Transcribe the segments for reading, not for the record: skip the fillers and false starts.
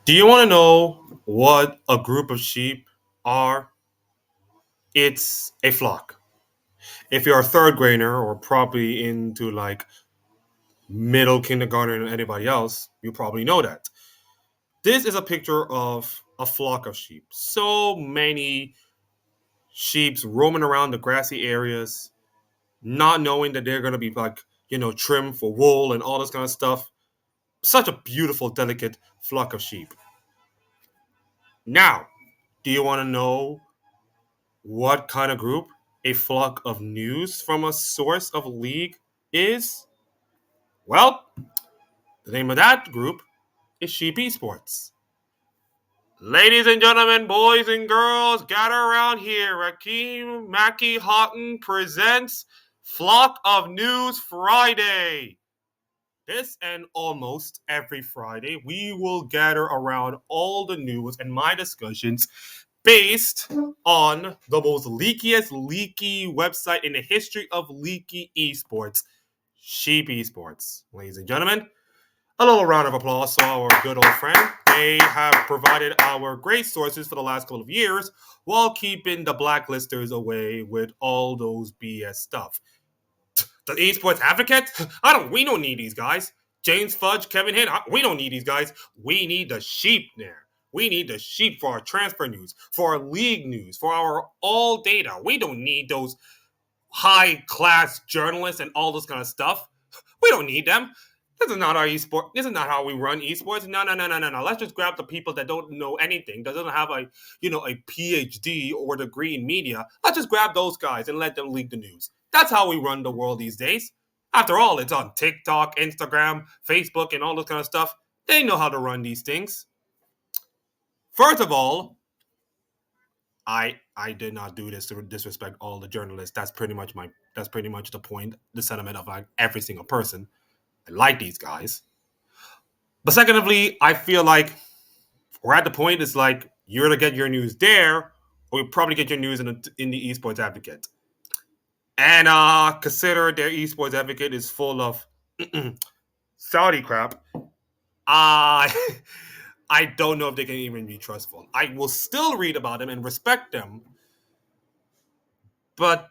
Do you want to know what a group of sheep are? It's a flock. If you're a third grader or probably into like middle kindergarten or anybody else, you probably know that. This is a picture of a flock of sheep. So many sheeps roaming around the grassy areas, not knowing that they're going to be trimmed for wool and all this kind of stuff. Such a beautiful, delicate flock of sheep. Now, do you want to know what kind of group a flock of news from a source of league is? Well, the name of that group is Sheep Esports. Ladies and gentlemen, boys and girls, gather around here. Rakeem Mackie Houghton presents Flock of News Friday. This and almost every Friday, we will gather around all the news and my discussions based on the most leaky website in the history of leaky esports, Sheep Esports. Ladies and gentlemen, a little round of applause to our good old friend. They have provided our great sources for the last couple of years while keeping the blacklisters away with all those BS stuff. The esports advocate? We don't need these guys. James Fudge, Kevin Hitt, we don't need these guys. We need the sheep there. We need the sheep for our transfer news, for our league news, for our all data. We don't need those high class journalists and all this kind of stuff. We don't need them. This is not our esport. This is not how we run esports. No. Let's just grab the people that don't know anything, that doesn't have a PhD or degree in media. Let's just grab those guys and let them leak the news. That's how we run the world these days. After all, it's on TikTok, Instagram, Facebook, and all this kind of stuff. They know how to run these things. First of all, I did not do this to disrespect all the journalists. That's pretty much the point, the sentiment of like every single person. I like these guys. But secondly, I feel like we're at the point it's like you're to get your news there, or you probably get your news in the esports advocate. And consider their esports advocate is full of Saudi crap. Uh I don't know if they can even be trustful. I will still read about them and respect them, but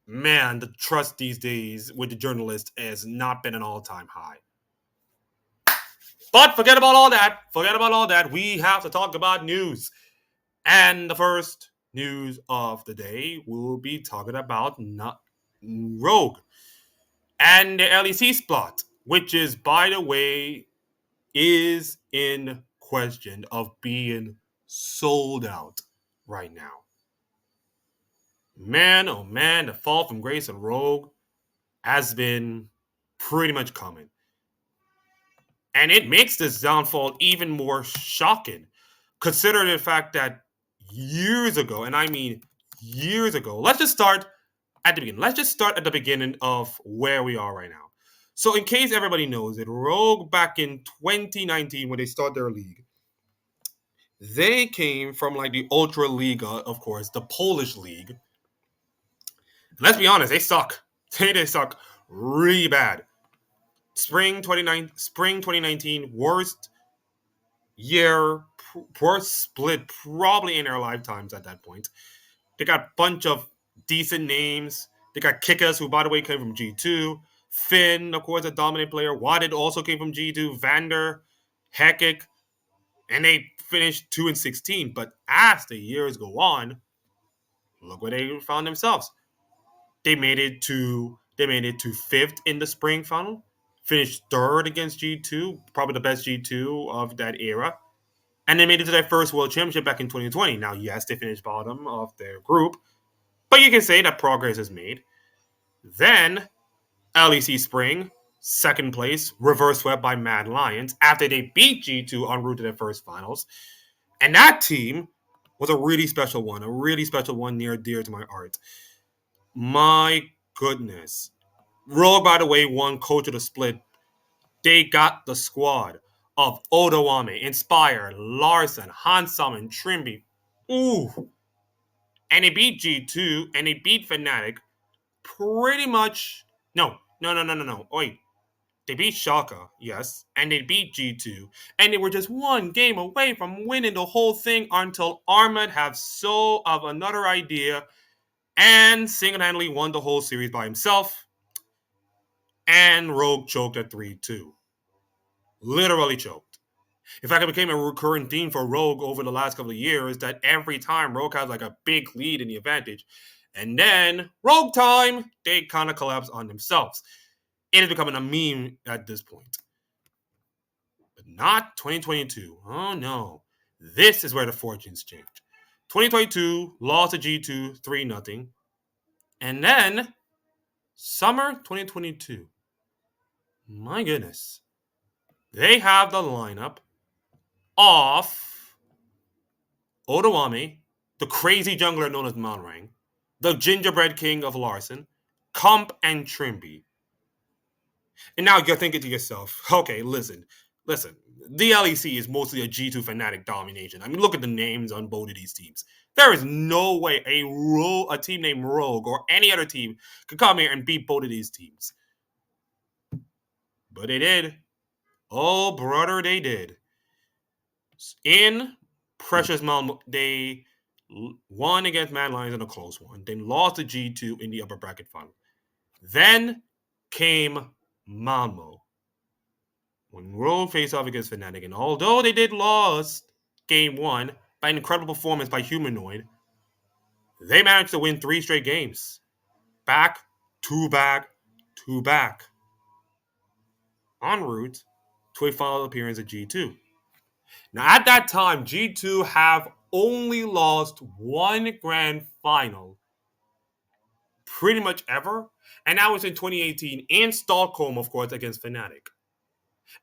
man, the trust these days with the journalist has not been an all-time high. But forget about all that. Forget about all that. We have to talk about news. And the first news of the day, we'll be talking about Rogue and the LEC spot, which is, by the way, is in question of being sold out right now. Man, oh man, the fall from grace of Rogue has been pretty much coming. And it makes this downfall even more shocking. Consider the fact that years ago, and I mean years ago, let's just start at the beginning. Let's just start at the beginning of where we are right now. So, in case everybody knows it, Rogue back in 2019, when they started their league, they came from like the Ultra Liga, of course, the Polish league. Let's be honest, they suck. They suck really bad. Spring 2019, year, worst split probably in their lifetimes at that point. They got a bunch of decent names. They got Kickers, who, by the way, came from G2. Finn, of course, a dominant player. Wadded also came from G2. Vander, Heckick, and they finished 2-16. But as the years go on, look where they found themselves. They made it to fifth in the spring final. Finished third against G2, probably the best G2 of that era. And they made it to their first World Championship back in 2020. Now, yes, they finished bottom of their group, but you can say that progress is made. Then, LEC Spring, second place, reverse swept by Mad Lions after they beat G2 en route to their first finals. And that team was a really special one near dear to my heart. My goodness. Rogue, by the way, won Coach of the Split. They got the squad of Odawame, Inspire, Larson, Hansam, and Trimby. Ooh. And they beat G2 and they beat Fnatic pretty much. No. Wait. They beat Shaka, yes, and they beat G2, and they were just one game away from winning the whole thing until Armad had so of another idea and single-handedly won the whole series by himself, and Rogue choked at 3-2. Literally choked. In fact, it became a recurring theme for Rogue over the last couple of years that every time Rogue has like a big lead in the advantage, and then Rogue time, they kind of collapse on themselves. It is becoming a meme at this point. But not 2022. Oh no. This is where the fortunes change. 2022 lost to G2 3-0. And then summer 2022. My goodness. They have the lineup of Odawami, the crazy jungler known as Malrang, the gingerbread king of Larson, Comp, and Trimby. And now you're thinking to yourself, okay, listen. The LEC is mostly a G2 Fnatic domination. I mean, look at the names on both of these teams. There is no way a team named Rogue or any other team could come here and beat both of these teams. But they did. Oh, brother, they did. In Precious Malmo, they won against Mad Lions in a close one, then lost to G2 in the upper bracket final. Then came Malmo, when Rogue faced off against Fnatic, and although they did lose game one by an incredible performance by Humanoid, they managed to win 3 straight games. Back to back to back. En route to a final appearance at G2. Now, at that time, G2 have only lost one grand final pretty much ever, and that was in 2018 in Stockholm, of course, against Fnatic.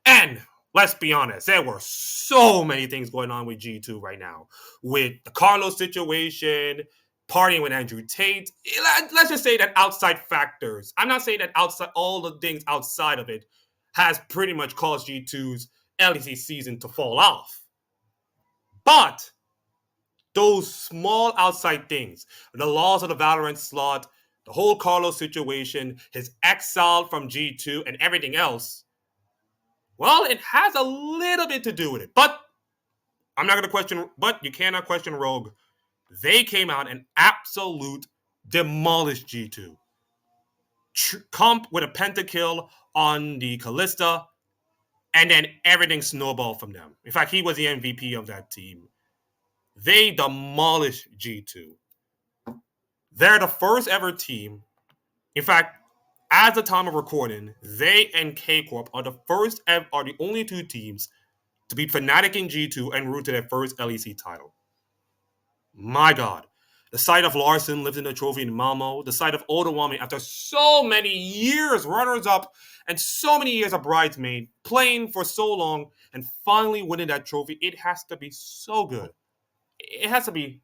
And let's be honest, there were so many things going on with G2 right now. With the Carlos situation, partying with Andrew Tate. Let's just say that outside factors. I'm not saying that outside all the things outside of it has pretty much caused G2's LEC season to fall off. But those small outside things, the loss of the Valorant slot, the whole Carlos situation, his exile from G2, and everything else, well, it has a little bit to do with it. But I'm not going to question, but you cannot question Rogue. They came out and absolute demolished G2. Comp with a pentakill on the Callista, and then everything snowballed from them. In fact, he was the MVP of that team. They demolished G2. They're the first ever team. In fact, as the time of recording, they and K Corp are the only 2 teams to beat Fnatic in G2 and root to their first LEC title. My God. The sight of Larson lifting the trophy in Malmo, the sight of Odawami after so many years runners-up and so many years of bridesmaid, playing for so long and finally winning that trophy, it has to be so good. It has to be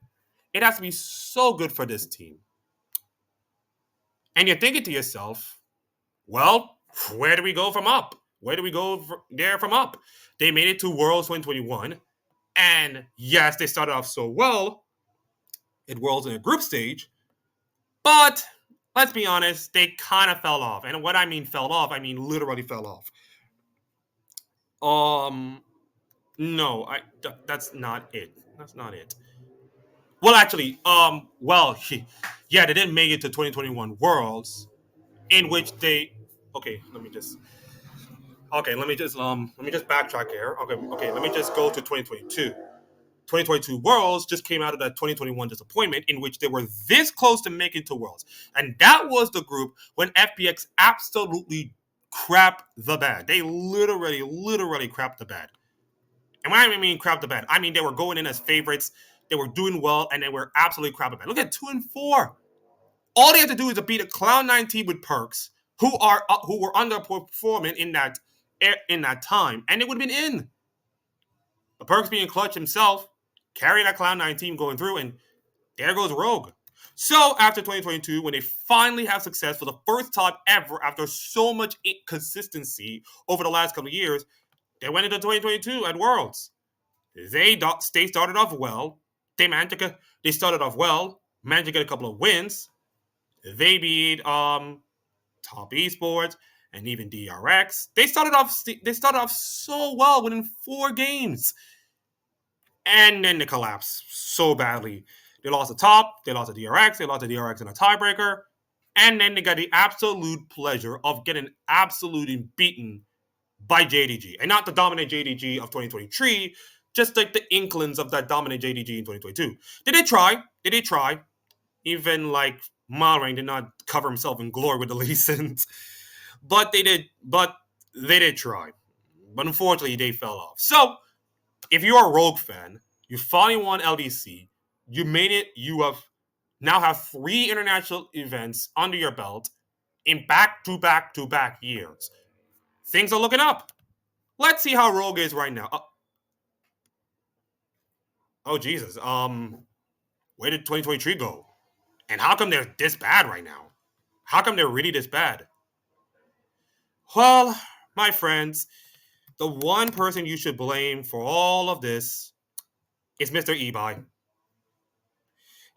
so good for this team. And you're thinking to yourself, well, where do we go from up? Where do we go there from up? They made it to Worlds 2021. And yes, they started off so well at Worlds in a group stage. But let's be honest, they kind of fell off. And what I mean fell off, I mean literally fell off. No, that's not it. That's not it. Well, actually, yeah, they didn't make it to 2021 Worlds, in which they. Let me just backtrack here. Let me just go to 2022. 2022 Worlds just came out of that 2021 disappointment in which they were this close to making to Worlds. And that was the group when FPX absolutely crapped the bed. They literally crapped the bed. And when I mean crap the bed, I mean they were going in as favorites, they were doing well, and they were absolutely crap the bed. Look at 2-4. All they have to do is to beat a Cloud9 team with perks who were underperforming in that time, and it would have been in. The perks being clutch himself, carrying that Cloud9 team going through, and there goes Rogue. So after 2022, when they finally have success for the first time ever after so much inconsistency over the last couple of years, they went into 2022 at Worlds. They started off well. They started off well, managed to get a couple of wins. They beat Top Esports. and even DRX. They started off so well within 4 games, and then they collapsed so badly. They lost the top, they lost the DRX, they lost the DRX in a tiebreaker, and then they got the absolute pleasure of getting absolutely beaten by JDG, and not the dominant JDG of 2023, just like the inklings of that dominant JDG in 2022. Did they try? Did they try? Even like Malrang did not cover himself in glory with the Lee Sins, but they did. But they did try. But unfortunately, they fell off. So if you're a Rogue fan, you finally won LDC. You made it. You have now have 3 international events under your belt in back-to-back-to-back years. Things are looking up. Let's see how Rogue is right now. Oh Jesus. Where did 2023 go? And how come they're this bad right now? How come they're really this bad? Well, my friends, the one person you should blame for all of this is Mr. Ibai.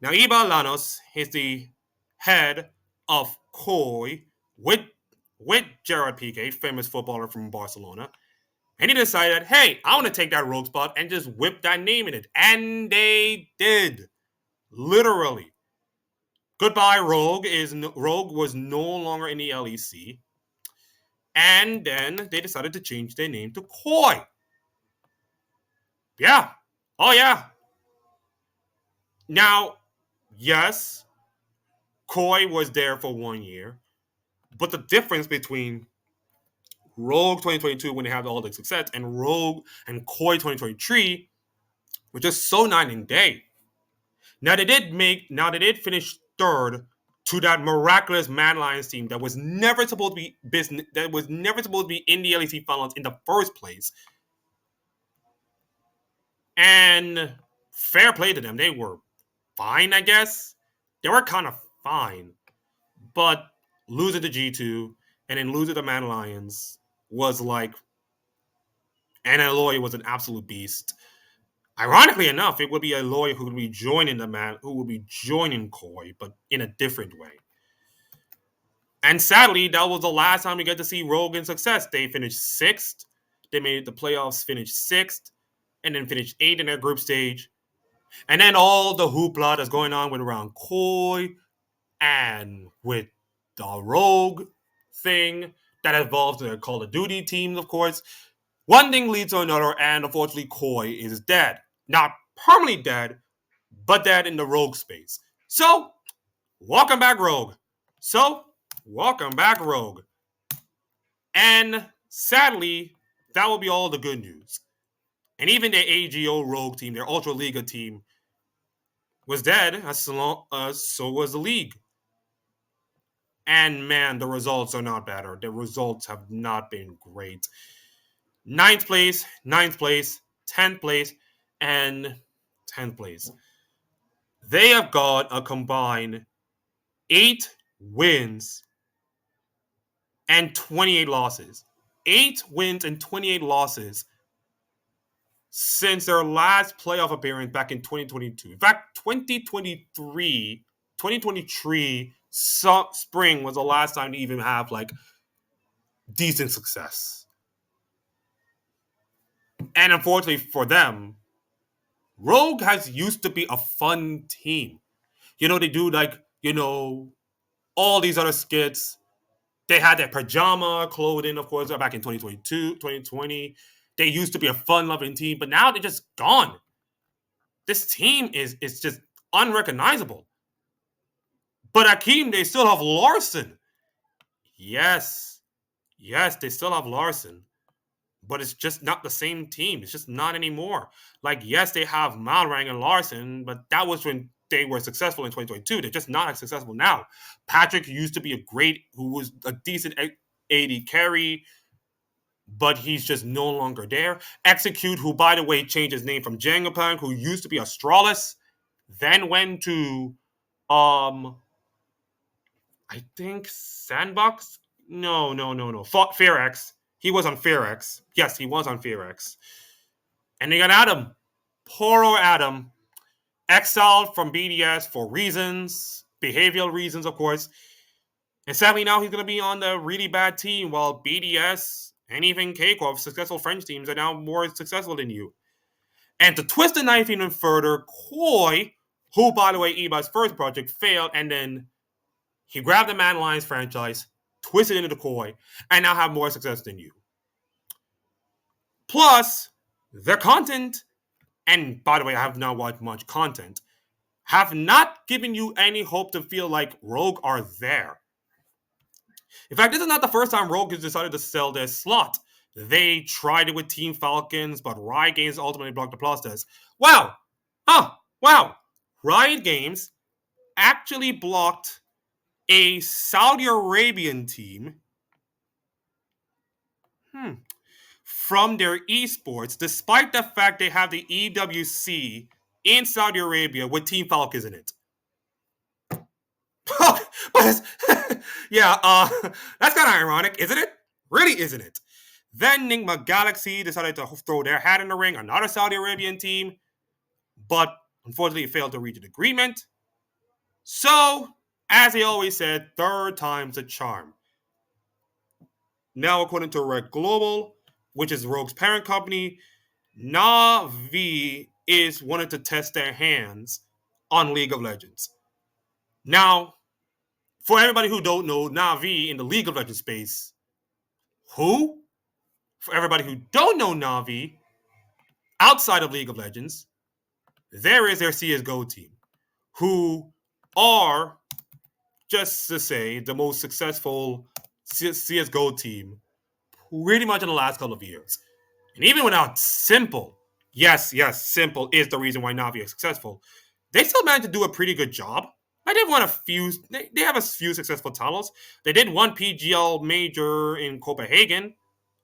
Now, Ibai Llanos is the head of KOI with Gerard Piqué, famous footballer from Barcelona. And he decided, hey, I want to take that Rogue spot and just whip that name in it. And they did. Literally. Goodbye, Rogue. Rogue was no longer in the LEC. And then they decided to change their name to KOI. Yeah. Oh, yeah. Now, yes, KOI was there for 1 year. But the difference between Rogue 2022, when they had all the success, and Rogue and KOI 2023 were just so night and day. Now they did finish third to that miraculous Mad Lions team that was never supposed to be in the LEC finals in the first place. And fair play to them. They were fine, I guess. They were kind of fine. But losing to G2 and then losing to Mad Lions was like, and Aloy was an absolute beast. Ironically enough, it would be Aloy who would be joining KOI, but in a different way. And sadly, that was the last time we get to see Rogue in success. They finished 6th. They made the playoffs, finished 6th, and then finished 8th in their group stage. And then all the hoopla that's going on with around KOI and with the Rogue thing that evolved to their Call of Duty teams, of course. One thing leads to another, and unfortunately, KOI is dead. Not permanently dead, but dead in the Rogue space. So, welcome back, Rogue. And sadly, that will be all the good news. And even their AGO Rogue team, their Ultra Liga team, was dead, so was the league. And man, the results are not better. The results have not been great. 9th place, 10th place, and 10th place. They have got a combined 8 wins and 28 losses. 8 wins and 28 losses since their last playoff appearance back in 2022. In fact, 2023 spring was the last time to even have like decent success. And unfortunately for them, Rogue has used to be a fun team. They do all these other skits. They had their pajama clothing, of course, back in 2022, 2020. They used to be a fun-loving team, but now they're just gone. This team is just unrecognizable. But Akeem, they still have Larson. Yes, they still have Larson. But it's just not the same team. It's just not anymore. Like, yes, they have Malrang and Larson, but that was when they were successful in 2022. They're just not as successful now. Patrick used to be who was a decent AD carry, but he's just no longer there. Execute, who, by the way, changed his name from Jangapang, who used to be Astralis, then went to, I think Sandbox? No. Fearx. He was on Fearx. Yes, he was on Fearx. And they got Adam. Poor old Adam. Exiled from BDS for behavioral reasons, of course. And sadly, now he's going to be on the really bad team, while BDS and even K-Corp, successful French teams, are now more successful than you. And to twist the knife even further, Koi, who, by the way, Eba's first project failed, and then he grabbed the Man Lions franchise, twisted it into Koi, and now have more success than you. Plus, their content, and by the way, I have not watched much content, have not given you any hope to feel like Rogue are there. In fact, this is not the first time Rogue has decided to sell their slot. They tried it with Team Falcons, but Riot Games ultimately blocked the process. Wow! Wow! Riot Games actually blocked a Saudi Arabian team from their esports, despite the fact they have the EWC in Saudi Arabia with Team Falcons in it. But yeah, that's kind of ironic, isn't it? Really, isn't it? Then Nigma Galaxy decided to throw their hat in the ring, another Saudi Arabian team, but unfortunately it failed to reach an agreement. So, as he always said, third time's a charm. Now, according to Red Global, which is Rogue's parent company, NAVI is wanting to test their hands on League of Legends. Now, for everybody who don't know, NAVI in the League of Legends space, who? For everybody who don't know NAVI, outside of League of Legends, there is their CSGO team, who are, just to say, the most successful CSGO team pretty much in the last couple of years. And even without Simple, yes, Simple is the reason why Navi is successful, they still managed to do a pretty good job. Like they've won a few, they have a few successful titles. They did one PGL major in Copenhagen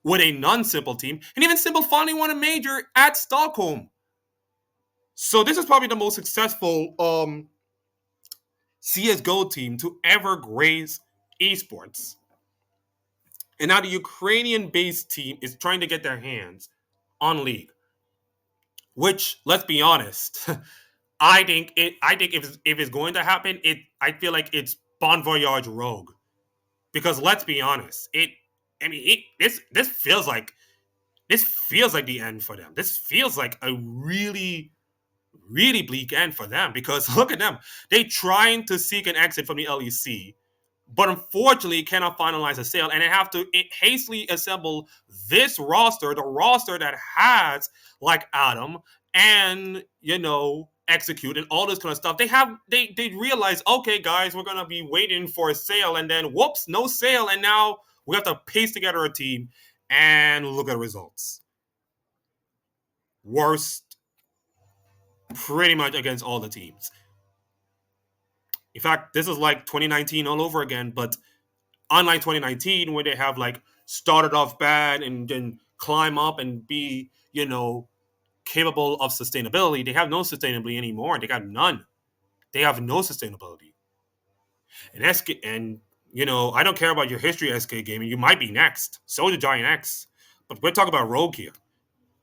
with a non-Simple team, and even Simple finally won a major at Stockholm. So this is probably the most successful CSGO team to ever grace esports. And now the Ukrainian-based team is trying to get their hands on League, which, let's be honest, I think if it's going to happen, I feel like it's Bon Voyage Rogue, because let's be honest, this feels like the end for them. This feels like a really bleak end for them, because look at them. They trying to seek an exit from the LEC, but unfortunately cannot finalize a sale, and they have to hastily assemble this roster, the roster that has like Adam and Execute and all this kind of stuff. They realize, okay guys, we're gonna be waiting for a sale, and then whoops, no sale, and now we have to paste together a team, and look at the results. Worst pretty much against all the teams. In fact, this is like 2019 all over again, but unlike 2019, where they have like started off bad and then climb up and be, capable of sustainability, they have no sustainability anymore. They got none. They have no sustainability. And I don't care about your history, SK Gaming. You might be next. So did Giant X. But we're talking about Rogue here.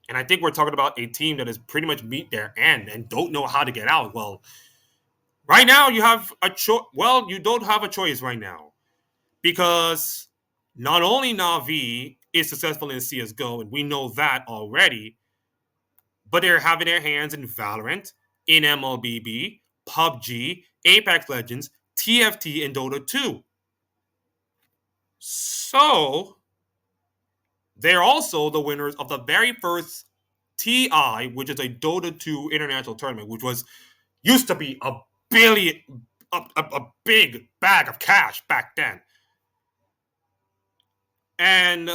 And I think we're talking about a team that has pretty much meet their end and don't know how to get out. Well, right now you have a choice. Well, you don't have a choice right now, because not only Navi is successful in CSGO, and we know that already, but they're having their hands in Valorant, in MLBB, PUBG, Apex Legends, TFT, and Dota 2. So, they're also the winners of the very first TI, which is a Dota 2 international tournament, which used to be a big bag of cash back then. And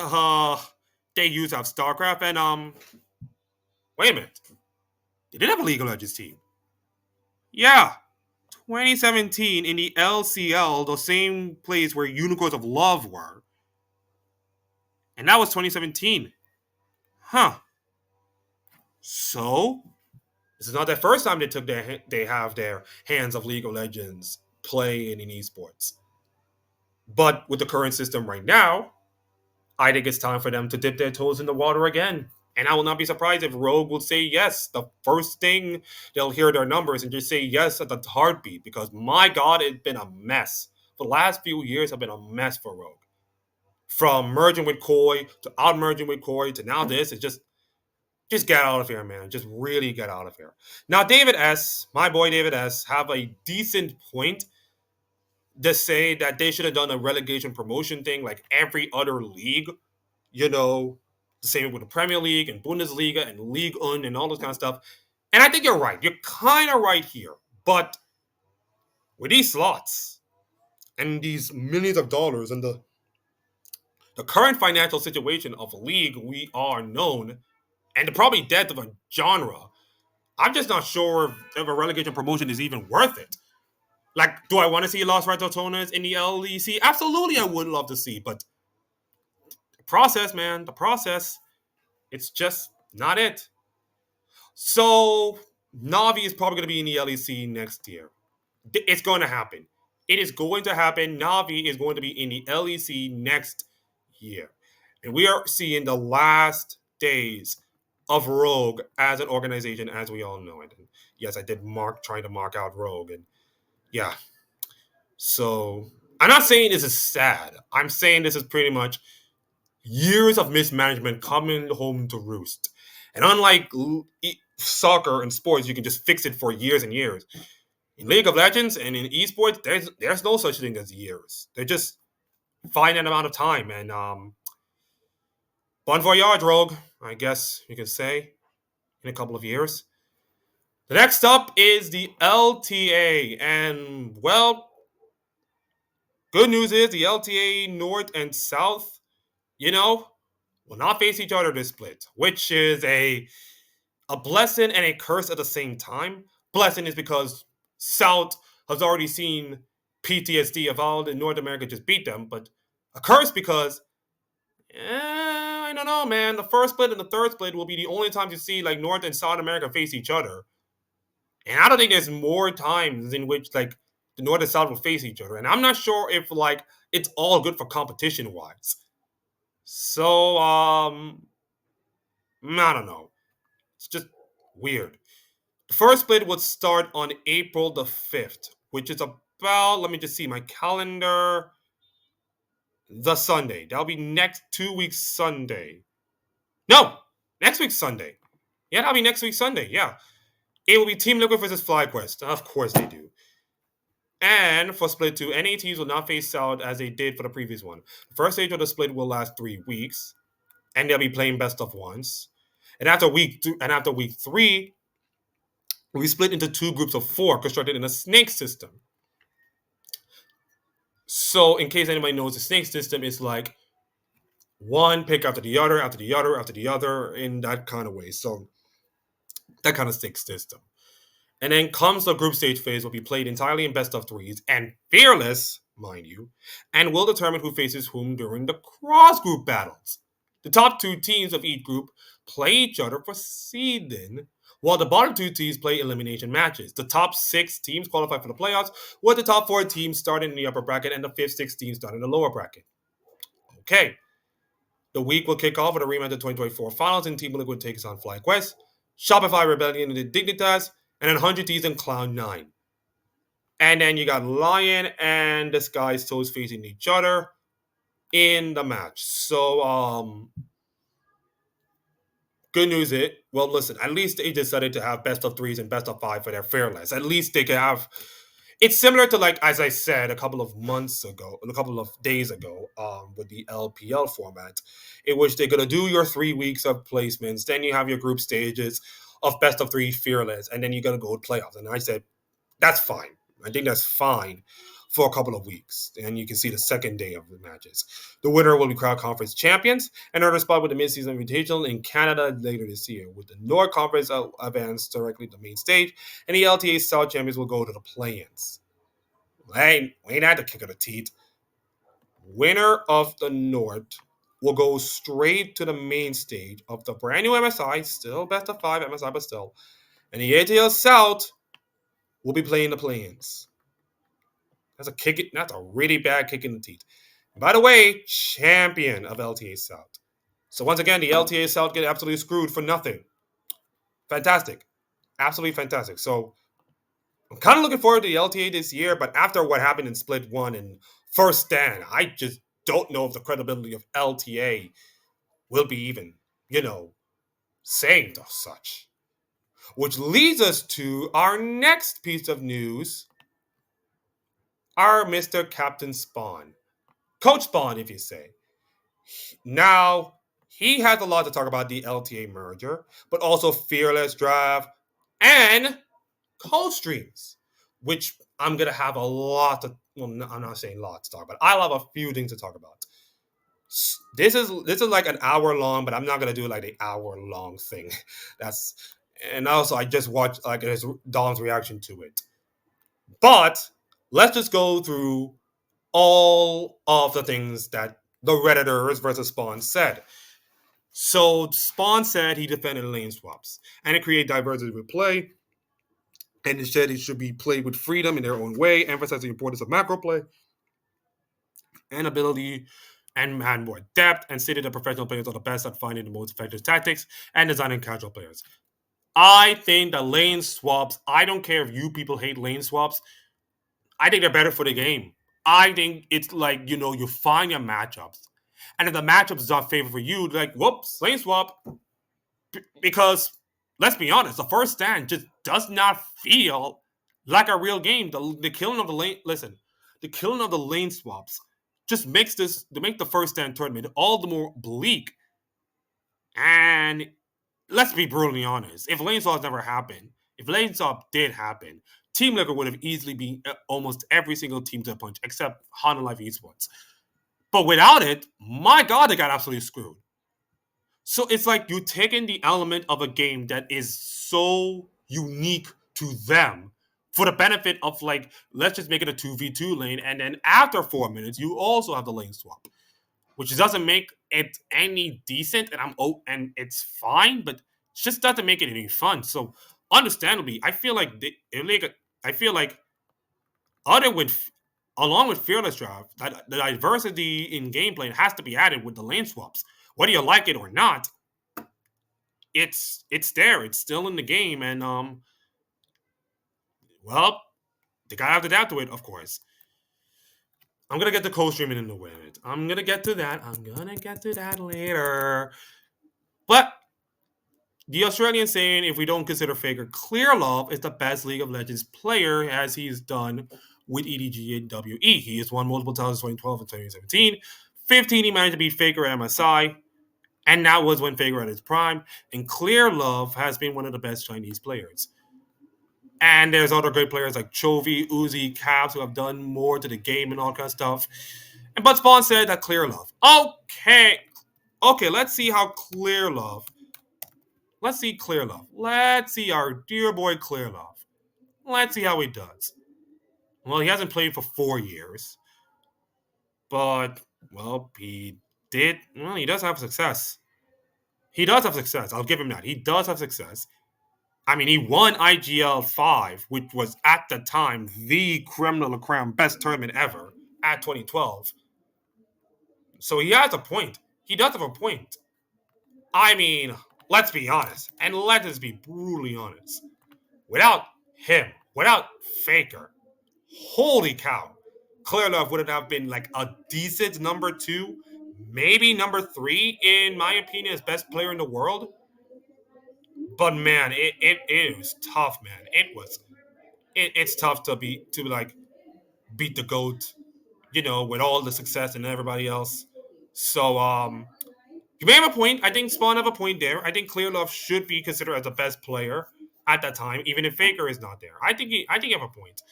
they used to have StarCraft, and wait a minute, they did have a League of Legends team. Yeah, 2017 in the LCL, the same place where Unicorns of Love were. And that was 2017. Huh. So, this is not the first time they have their hands of League of Legends play in esports. But with the current system right now, I think it's time for them to dip their toes in the water again. And I will not be surprised if Rogue will say yes. The first thing, they'll hear their numbers and just say yes at the heartbeat, because my God, it's been a mess the last few years have been a mess for Rogue. From merging with Koi to out merging with Koi to now this, it's just get out of here, man. Just really get out of here. Now, David S., my boy David S., have a decent point to say that they should have done a relegation promotion thing like every other league, you know, the same with the Premier League and Bundesliga and League Un and all this kind of stuff. And I think you're right. You're kind of right here. But with these slots and these millions of dollars and the current financial situation of a league we are known and the probably death of a genre, I'm just not sure if a relegation promotion is even worth it. Like, do I want to see Los Ratotonas in the LEC? Absolutely, I would love to see, but the process, man, the process, it's just not it. So, Navi is probably going to be in the LEC next year. It's going to happen. It is going to happen. Navi is going to be in the LEC next year. And we are seeing the last days of Rogue as an organization as we all know it. And yes, I did trying to mark out Rogue. And yeah. So I'm not saying this is sad. I'm saying this is pretty much years of mismanagement coming home to roost. And unlike soccer and sports, you can just fix it for years and years. In League of Legends and in esports, there's no such thing as years. They're just finite amount of time. And bon voyage, Rogue, I guess you can say, in a couple of years. The next up is the LTA. And, well, good news is the LTA North and South, will not face each other this split, which is a blessing and a curse at the same time. Blessing is because South has already seen PTSD of all in North America just beat them, but a curse because I don't know, man. The first split and the third split will be the only times you see like North and South America face each other. And I don't think there's more times in which like the North and South will face each other. And I'm not sure if like it's all good for competition wise. So I don't know. It's just weird. The first split would start on April the 5th, which is about, let me just see my calendar, the Sunday. That'll be next 2 weeks Sunday. No, next week Sunday. Yeah, that'll be next week Sunday. Yeah. It will be Team Liquid versus FlyQuest. Of course they do. And for Split 2, NATs will not face South as they did for the previous one. The first stage of the split will last 3 weeks, and they'll be playing best of ones. And after week 3, we split into 2 groups of 4 constructed in a snake system. So, in case anybody knows, the snake system is like one pick after the other, after the other, after the other, in that kind of way. So, that kind of snake system. And then comes the group stage phase, will be played entirely in best of 3s and fearless, mind you, and will determine who faces whom during the cross group battles. The top 2 teams of each group play each other for seeding, while the bottom 2 teams play elimination matches. The top 6 teams qualify for the playoffs, with the top 4 teams starting in the upper bracket and the 5th, 6th teams starting in the lower bracket. Okay. The week will kick off with a rematch of the 2024 finals, and Team Liquid takes on FlyQuest, Shopify Rebellion, and the Dignitas, and then 100 Thieves and Cloud9. And then you got Lion and Disguised Souls facing each other in the match. So, good news is, well, listen, at least they decided to have best of 3s and best of 5 for their fearless. At least they can have. It's similar to, like, as I said a couple of days ago, with the LPL format, in which they're going to do your 3 weeks of placements. Then you have your group stages of best of 3 fearless, and then you're going to go to playoffs. And I said, that's fine. I think that's fine for a couple of weeks. And you can see the second day of the matches. The winner will be Crowd Conference champions and earn a spot with the Mid-Season Invitational in Canada later this year. With the North Conference advance directly to the main stage, and the LTA South champions will go to the play-ins. Hey, we ain't had to kick of the teeth. Winner of the North will go straight to the main stage of the brand new MSI, still best of 5 MSI, but still. And the ATL South will be playing the play-ins. That's a really bad kick in the teeth. And by the way, champion of LTA South. So once again, the LTA South get absolutely screwed for nothing. Fantastic. Absolutely fantastic. So I'm kind of looking forward to the LTA this year, but after what happened in Split 1 and First Stand, I just don't know if the credibility of LTA will be even, saved or such. Which leads us to our next piece of news, our Mr. Captain Spawn. Coach Spawn, if you say. Now, he has a lot to talk about the LTA merger, but also Fearless Draft and cold streams, which I'm gonna have a lot to. Well, I'm not saying a lot to talk about. I'll have a few things to talk about. This is like an hour long, but I'm not gonna do like the hour long thing. That's and also I just watched like his Don's reaction to it. But let's just go through all of the things that the Redditors versus Spawn said. So Spawn said he defended lane swaps and it created diversity with play, and instead it should be played with freedom in their own way, emphasizing the importance of macro play and ability and had more depth, and stated that professional players are the best at finding the most effective tactics and designing casual players. I think the lane swaps, I don't care if you people hate lane swaps, I think they're better for the game. I think it's like, you find your matchups. And if the matchups is not favorable for you, like, whoops, lane swap. Because let's be honest, the first stand just does not feel like a real game. The killing of the lane, listen, the killing of the lane swaps just makes the first stand tournament all the more bleak. And let's be brutally honest, if lane swaps never happened, if lane swap did happen, Team Liquor would have easily been almost every single team to a punch except Honda Life Esports. But without it, my God, they got absolutely screwed. So it's like you taking the element of a game that is so unique to them for the benefit of, like, let's just make it a 2v2 lane, and then after 4 minutes you also have the lane swap, which doesn't make it any decent, and it's fine, but it just doesn't make it any fun. So understandably, I feel like other with along with Fearless Draft, that the diversity in gameplay has to be added with the lane swaps. Whether you like it or not, it's there. It's still in the game, and well, they gotta have to adapt to it, of course. I'm gonna get the co-streaming in the way. I'm gonna get to that. I'm gonna get to that later. But the Australian saying, if we don't consider Faker, Clearlove is the best League of Legends player as he's done with EDG and WE. He has won multiple times in 2012 and 2017. 15, he managed to beat Faker at MSI. And that was when Faker at his prime. And Clearlove has been one of the best Chinese players. And there's other great players like Chovy, Uzi, Caps who have done more to the game and all kind of stuff. And but Spawn said that Clearlove. Okay, let's see how Clearlove. Let's see Clearlove. Let's see our dear boy Clearlove. Let's see how he does. Well, he hasn't played for 4 years. But, well, he did. Well, he does have success. He does have success. I'll give him that. He does have success. I mean, he won IGL 5, which was at the time the creme de la creme best tournament ever at 2012. So he has a point. He does have a point. I mean, let's be honest, and let us be brutally honest. Without him, without Faker, holy cow, Clearlove would have been like a decent number 2, maybe number 3, in my opinion, as best player in the world. But man, it was tough, man. It's tough to beat the GOAT, with all the success and everybody else. So you may have a point. I think Spawn have a point there. I think Clearlove should be considered as the best player at that time, even if Faker is not there. I think you have a point.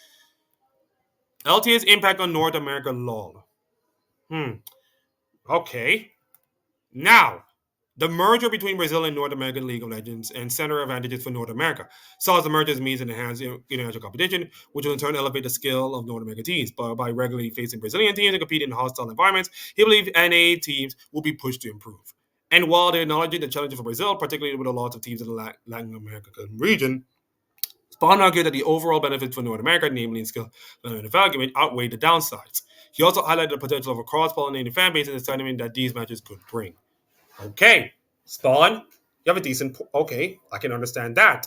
LTA's impact on North America lol. Okay. Now, the merger between Brazil and North American League of Legends and center advantages for North America saw as the merger as means to enhance international competition, which will in turn elevate the skill of North American teams. But by regularly facing Brazilian teams and competing in hostile environments, he believes NA teams will be pushed to improve. And while they're acknowledging the challenges for Brazil, particularly with a lot of teams in the Latin American region, Spawn argued that the overall benefits for North America, namely in skill and development, outweigh the downsides. He also highlighted the potential of a cross-pollinating fan base in the tournament that these matches could bring. Okay, Spawn, you have a decent. Okay, I can understand that.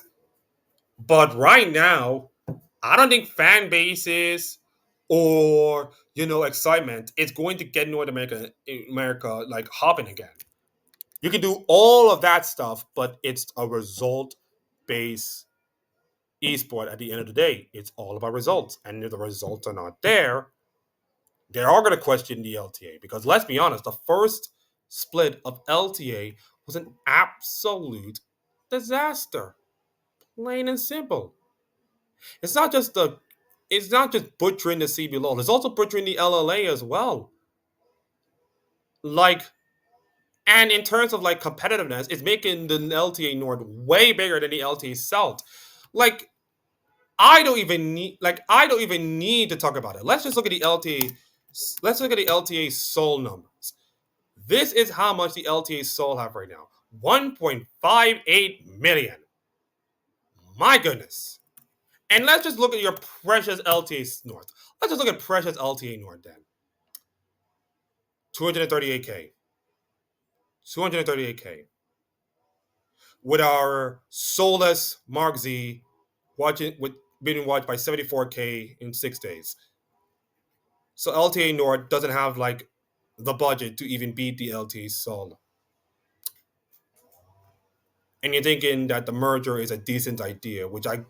But right now, I don't think fan bases or excitement is going to get North America like hopping again. You can do all of that stuff, but it's a result based esport at the end of the day. It's all about results. And if the results are not there, they are going to question the LTA because let's be honest, the first split of LTA was an absolute disaster. Plain and simple. It's not just the it's not just butchering the CB law, it's also butchering the LLA as well. Like, and in terms of like competitiveness, it's making the LTA North way bigger than the LTA South. Like, I don't even need to talk about it. Let's just look at the LTA. Let's look at the LTA Seoul numbers. This is how much the LTA Seoul have right now. 1.58 million. My goodness. And let's just look at your precious LTA North. Let's just look at precious LTA North then. 238K. 238K. With our soulless Mark Z being watched by 74K in 6 days. So LTA North doesn't have like the budget to even beat the LTA Seoul. And you're thinking that the merger is a decent idea, which I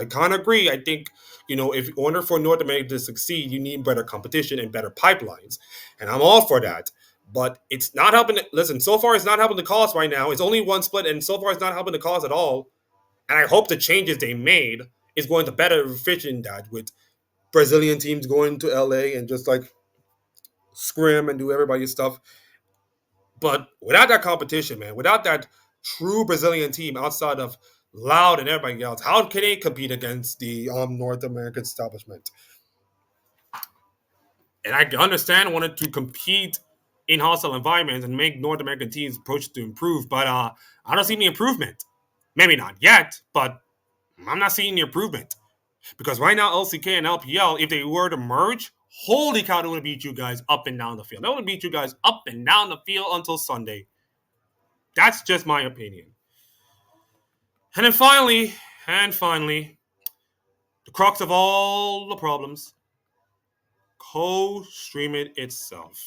kind of agree. I think if in order for North America to succeed, you need better competition and better pipelines, and I'm all for that. But it's not helping. Listen, so far it's not helping the cause right now. It's only one split, and so far it's not helping the cause at all. And I hope the changes they made is going to better efficient that with Brazilian teams going to LA and just like scrim and do everybody's stuff. But without that competition, man, without that true Brazilian team outside of Loud and everybody else, how can they compete against the North American establishment? And I understand wanting to compete in hostile environments and make North American teams approach to improve, but I don't see any improvement. Maybe not yet, but I'm not seeing the improvement. Because right now, LCK and LPL, if they were to merge, holy cow, they would beat you guys up and down the field. They would beat you guys up and down the field until Sunday. That's just my opinion. And then finally, the crux of all the problems, co-streaming itself.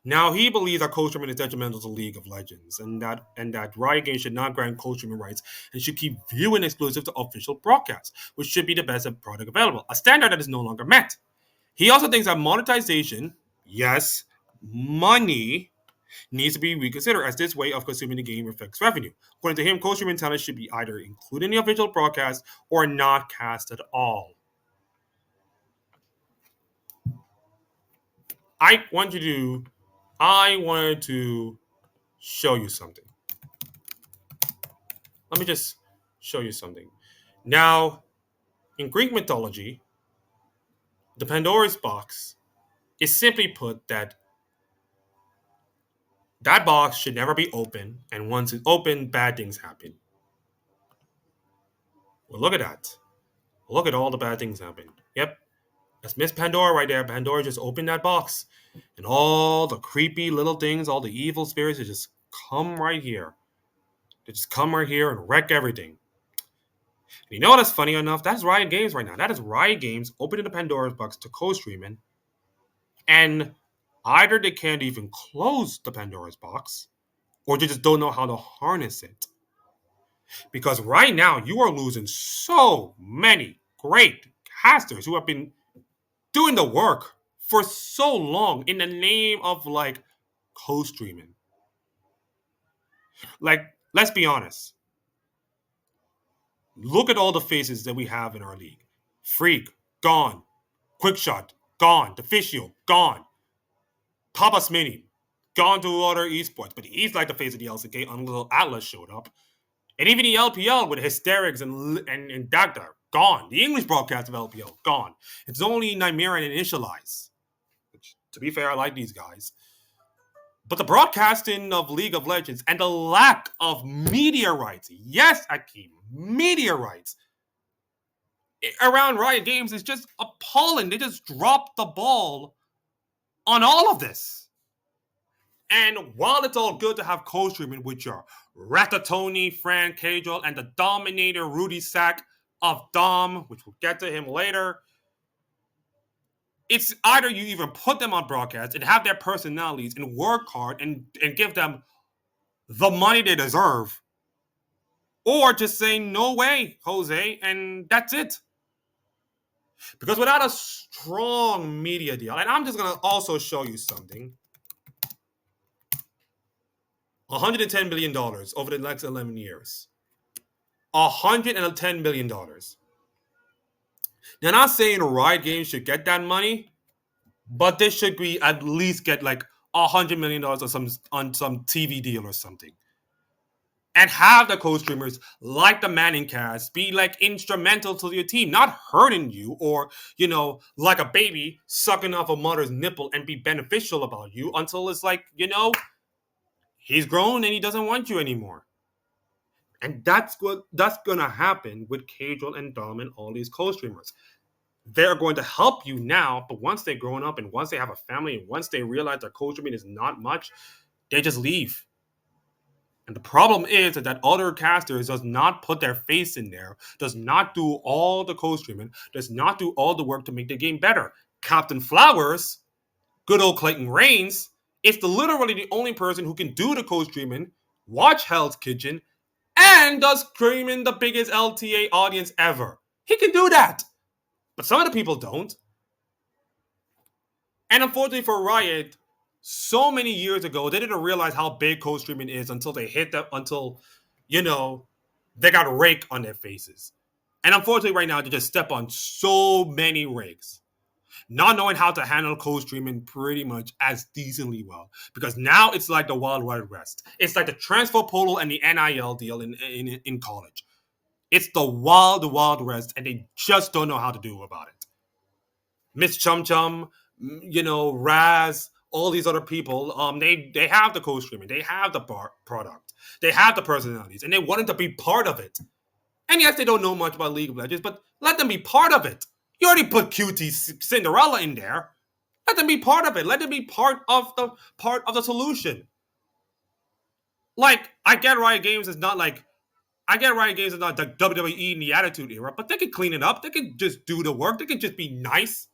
Now he believes that co-streaming is detrimental to League of Legends, and that Riot Games should not grant co-streaming rights and should keep viewing exclusive to official broadcasts, which should be the best product available, a standard that is no longer met. He also thinks that monetization, yes, money, needs to be reconsidered as this way of consuming the game affects revenue. According to him, co-streaming talent should be either included in the official broadcast or not cast at all. I wanted to show you something. Let me just show you something. Now, in Greek mythology, the Pandora's box is simply put that box should never be open, and once it's open, bad things happen. Well, look at that. Look at all the bad things happen. Yep, that's Miss Pandora right there. Pandora just opened that box, and all the creepy little things, all the evil spirits, they just come right here. They just come right here and wreck everything. And you know what's funny enough? That's Riot Games right now. That is Riot Games opening the Pandora's box to co-streaming, and either they can't even close the Pandora's box, or they just don't know how to harness it. Because right now, you are losing so many great casters who have been doing the work for so long in the name of like co-streaming. Like, let's be honest. Look at all the faces that we have in our league. Freak, gone. Quickshot, gone. Deficio, gone. Papas Mini, gone to other esports. But he's like the face of the LCK until Atlas showed up. And even the LPL with Hysterics and Dagda, gone. The English broadcast of LPL, gone. It's only Nymera and Initialize. Which, to be fair, I like these guys. But the broadcasting of League of Legends and the lack of media rights, yes, Akeem, media rights, around Riot Games is just appalling. They just dropped the ball on all of this. And while it's all good to have co-streaming with your Ratatoni, Fran Cajol, and the Dominator, Rudy Sack, of Dom, which we'll get to him later. It's either you even put them on broadcast and have their personalities and work hard and give them the money they deserve, or just say no way, Jose, and that's it. Because without a strong media deal, and I'm just gonna also show you something. $110 billion over the next 11 years. $110 billion. They're not saying Riot Games should get that money, but they should be at least get like $100 million on some TV deal or something. And have the co-streamers like the Manning cast be like instrumental to your team, not hurting you or, like a baby sucking off a mother's nipple and be beneficial about you until it's like, he's grown and he doesn't want you anymore. And that's gonna happen with Cajal and Dom and all these co-streamers. They're going to help you now, but once they're grown up and once they have a family and once they realize their co-streaming is not much, they just leave. And the problem is that other casters does not put their face in there, does not do all the co-streaming, does not do all the work to make the game better. Captain Flowers, good old Clayton Reigns, is literally the only person who can do the co-streaming, watch Hell's Kitchen, and does streaming the biggest LTA audience ever. He can do that. But some of the people don't. And unfortunately for Riot, so many years ago, they didn't realize how big co-streaming is until they hit that, until, they got a rake on their faces. And unfortunately right now, they just step on so many rakes. Not knowing how to handle co-streaming pretty much as decently well. Because now it's like the Wild Wild West. It's like the transfer portal and the NIL deal in college. It's the Wild Wild West, and they just don't know how to do about it. Miss Chum Chum, Raz, all these other people, they have the co-streaming, they have the product, they have the personalities, and they wanted to be part of it. And yes, they don't know much about League of Legends, but let them be part of it. You already put QT Cinderella in there. Let them be part of it. Let them be part of the solution. Like, I get Riot Games is not the WWE in the Attitude Era, but they can clean it up. They can just do the work. They can just be nice.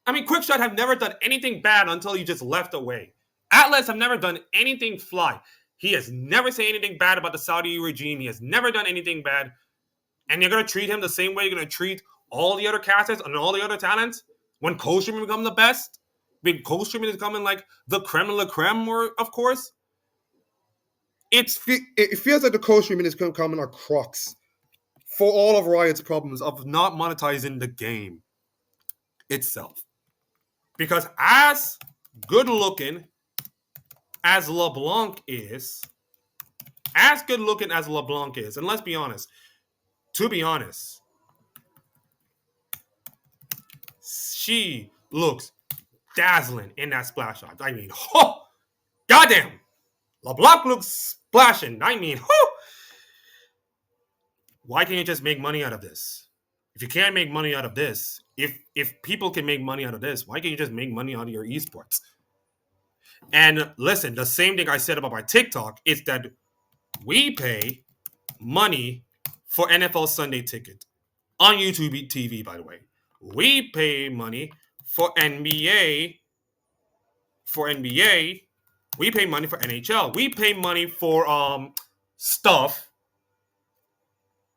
I mean, Quickshot have never done anything bad until he just left away. Atlas have never done anything fly. He has never said anything bad about the Saudi regime. He has never done anything bad. And you're going to treat him the same way you're going to treat all the other casters and all the other talents? When co-streaming becomes the best? When co-streaming is becoming like the creme de la creme, of course? It feels like the co-streaming is becoming a crux for all of Riot's problems of not monetizing the game itself. Because as good looking as LeBlanc is, and let's be honest, to be honest, she looks dazzling in that splash shot. I mean, goddamn, LeBlanc looks splashing. I mean, why can't you just make money out of this? If you can't make money out of this, if people can make money out of this, why can't you just make money out of your esports? And listen, the same thing I said about my TikTok is that we pay money for NFL Sunday Ticket on YouTube TV, by the way. We pay money for NBA. We pay money for NHL. We pay money for stuff,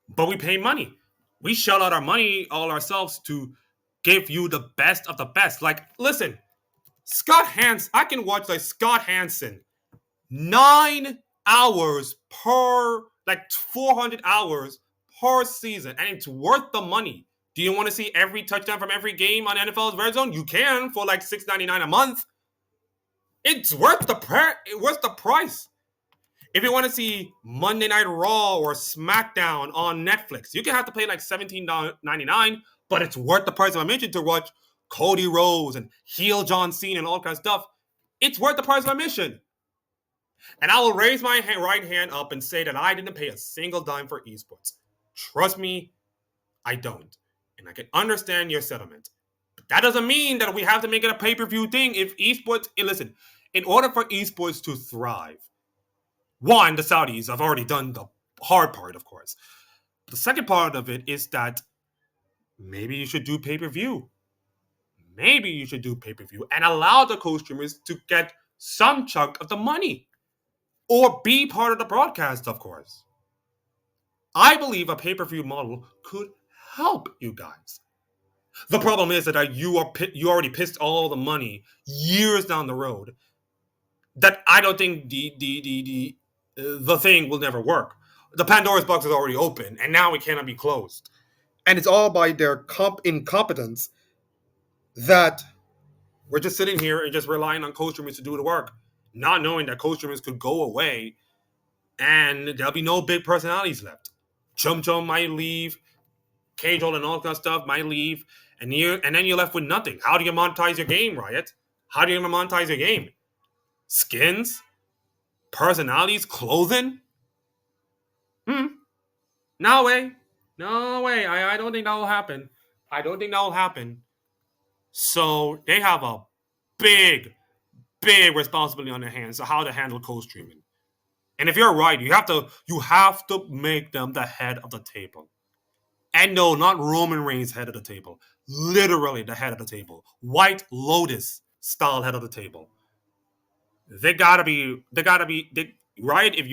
but we pay money. We shell out our money all ourselves to give you the best of the best. Like, listen, I can watch like Scott Hansen 9 hours per, like 400 hours per season, and it's worth the money. Do you want to see every touchdown from every game on NFL's Red Zone? You can for like $6.99 a month. It's worth the price. If you want to see Monday Night Raw or SmackDown on Netflix, you can have to pay like $17.99, but it's worth the price of admission to watch Cody Rhodes and heel John Cena and all kinds of stuff. It's worth the price of admission. And I will raise my right hand up and say that I didn't pay a single dime for esports. Trust me, I don't. And I can understand your settlement. But that doesn't mean that we have to make it a pay-per-view thing. If esports, listen, in order for esports to thrive, one, the Saudis have already done the hard part, of course. The second part of it is that maybe you should do pay per view. Maybe you should do pay per view and allow the co-streamers to get some chunk of the money or be part of the broadcast, of course. I believe a pay per view model could help you guys. The problem is that you already pissed all the money years down the road. That I don't think the thing will never work. The Pandora's box is already open, and now it cannot be closed. And it's all by their incompetence that we're just sitting here and just relying on co-streamers to do the work, not knowing that co-streamers could go away and there'll be no big personalities left. Chum Chum might leave, Cajol and all that stuff might leave, and then you're left with nothing. How do you monetize your game, Riot? How do you monetize your game? Skins? Personalities? Clothing? No way. No way. I don't think that will happen. I don't think that will happen. So they have a big, big responsibility on their hands of how to handle co-streaming. And if you're right, you have to make them the head of the table. And no, not Roman Reigns head of the table. Literally the head of the table. White Lotus style head of the table. They gotta be right. If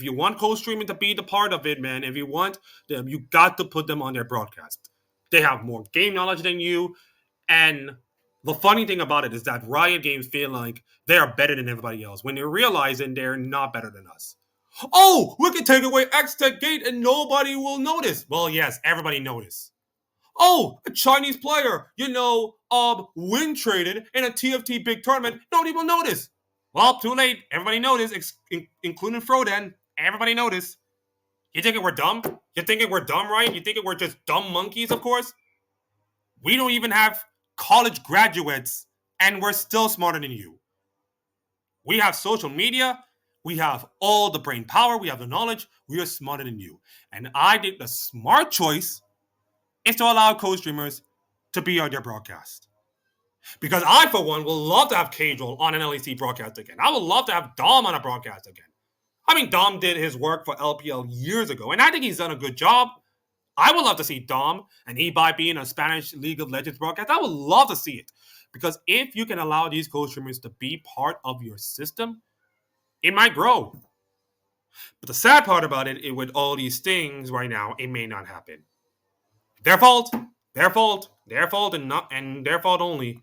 you want co-streaming to be the part of it, man, if you want them, you got to put them on their broadcast. They have more game knowledge than you. And the funny thing about it is that Riot Games feel like they are better than everybody else when they're realizing they're not better than us. Oh, we can take away X Tech Gate and nobody will notice. Well, yes, everybody noticed. Oh, a Chinese player, win traded in a TFT big tournament. Nobody will notice. Well, too late. Everybody noticed, including Froden. Everybody noticed. You thinking we're dumb? You thinking we're dumb, right? You thinking we're just dumb monkeys, of course? We don't even have college graduates, and we're still smarter than you. We have social media. We have all the brain power. We have the knowledge. We are smarter than you. And I think the smart choice is to allow co-streamers to be on their broadcast. Because I, for one, will love to have Cajol on an LEC broadcast again. I would love to have Dom on a broadcast again. I mean, Dom did his work for LPL years ago, and I think he's done a good job. I would love to see Dom and Ebi being a Spanish League of Legends broadcast. I would love to see it. Because if you can allow these co-streamers to be part of your system, it might grow. But the sad part about it, with all these things right now, it may not happen. Their fault, and their fault only.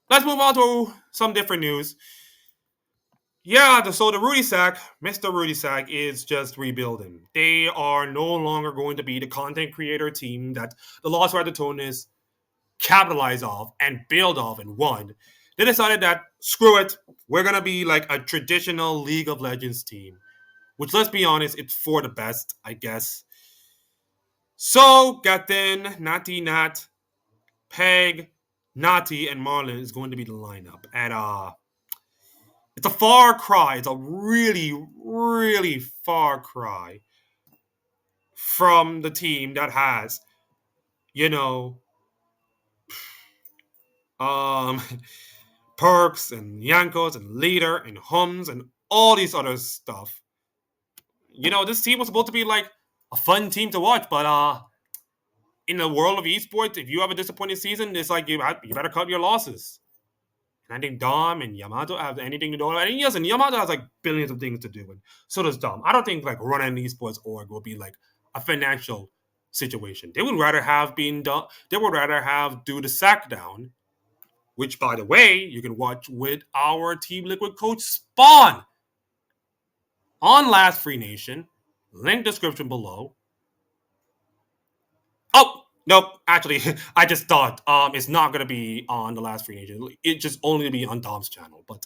Let's move on to some different news. Yeah, so the Mr. Rudy Sack is just rebuilding. They are no longer going to be the content creator team that the Lost Ratatouilles capitalized off and build off and won. They decided that, screw it, we're going to be like a traditional League of Legends team. Which, let's be honest, it's for the best, I guess. So, Gaten, Nati Nat, Peg, Nati, and Marlon is going to be the lineup. And it's a far cry. It's a really, really far cry from the team that has, Perks and Yankos and Leader and Hums and all these other stuff. This team was supposed to be like a fun team to watch, but in the world of esports, if you have a disappointing season, it's like you better cut your losses. And I think Dom and Yamato have anything to do with it. And yes, and Yamato has like billions of things to do, and so does Dom. I don't think like running an esports org will be like a financial situation. They would rather have do the sack down, which by the way, you can watch with our Team Liquid coach Spawn on Last Free Nation. Link description below. Oh, nope. Actually, I just thought it's not going to be on the Last Free Nation. It just only to be on Dom's channel. But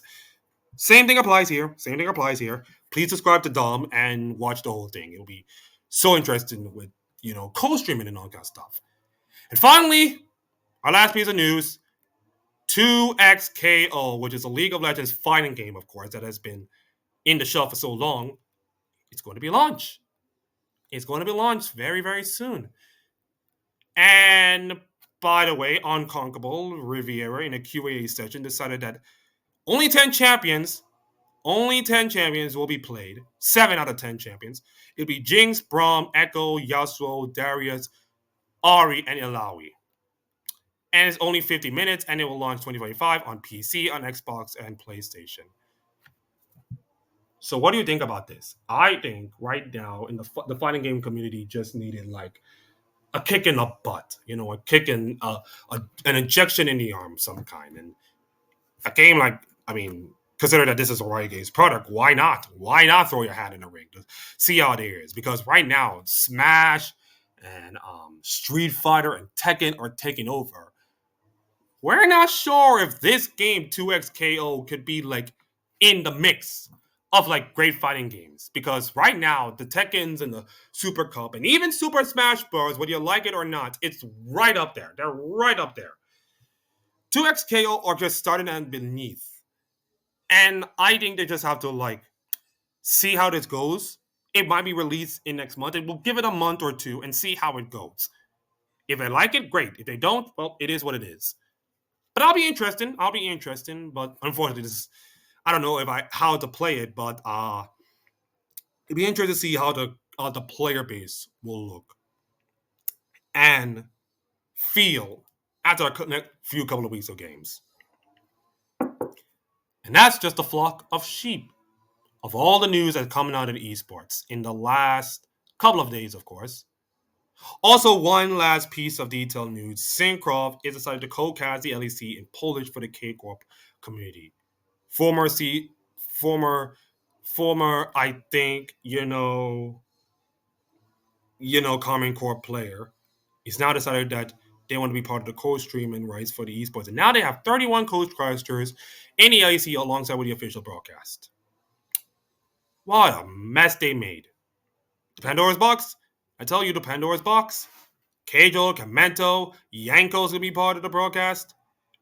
same thing applies here. Please subscribe to Dom and watch the whole thing. It'll be so interesting with, co-streaming and all that stuff. And finally, our last piece of news, 2XKO, which is a League of Legends fighting game, of course, that has been in the shelf for so long. It's going to be launched. It's going to be launched very, very soon. And by the way, Unconquerable Riviera in a QA session decided that only 10 champions only 10 champions will be played. 7 out of 10 champions. It'll be Jinx, Braum, Echo, Yasuo, Darius, Ari, and Ilaoi. And it's only 50 minutes, and it will launch 2025 on PC, on Xbox, and PlayStation. So what do you think about this? I think right now in the fighting game community just needed like a kick in the butt, a kick in an injection in the arm, some kind. And a game like, I mean, consider that this is a Riot Games product. Why not? Why not throw your hat in the ring to see how it is? Because right now, Smash and Street Fighter and Tekken are taking over. We're not sure if this game 2XKO could be like in the mix of like great fighting games, because right now the Tekkens and the Super Cup and even Super Smash Bros, whether you like it or not, it's right up there. They're right up there. 2XKO are just starting and beneath. And I think they just have to like see how this goes. It might be released in next month. And we'll give it a month or two and see how it goes. If they like it, great. If they don't, well, it is what it is. But I'll be interested. I'll be interested. But unfortunately, I don't know how to play it. But it'd be interesting to see how the player base will look and feel after a few couple of weeks of games. And that's just a flock of sheep of all the news that's coming out of esports in the last couple of days, of course. Also, one last piece of detailed news. Syncroft is decided to co-cast the LEC in Polish for the K-Corp community. Former, I think, Common Core player is now decided that they want to be part of the co-streaming rights for the esports. And now they have 31 co-casters in the LEC alongside with the official broadcast. What a mess they made. The Pandora's box? I tell you, the Pandora's box. Keijo, Kamento, Yanko's gonna be part of the broadcast.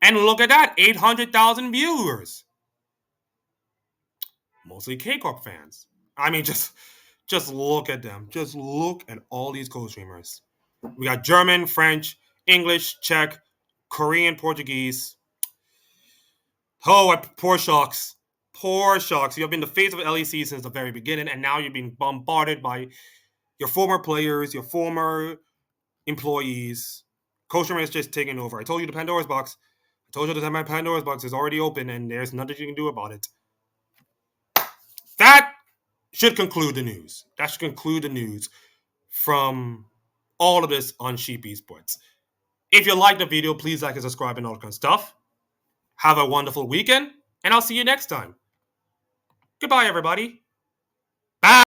And look at that, 800,000 viewers. Mostly K-Corp fans. I mean, just look at them. Just look at all these co-streamers. We got German, French, English, Czech, Korean, Portuguese. Oh, poor Sharks. Poor Sharks. You have been the face of LEC since the very beginning, and now you're being bombarded by your former players, your former employees. Coachman is just taking over. I told you the Pandora's box. I told you that my Pandora's box is already open, and there's nothing you can do about it. That should conclude the news. That should conclude the news from all of this on Sheep Esports. If you like the video, please like and subscribe and all that kind of stuff. Have a wonderful weekend, and I'll see you next time. Goodbye, everybody. Bye.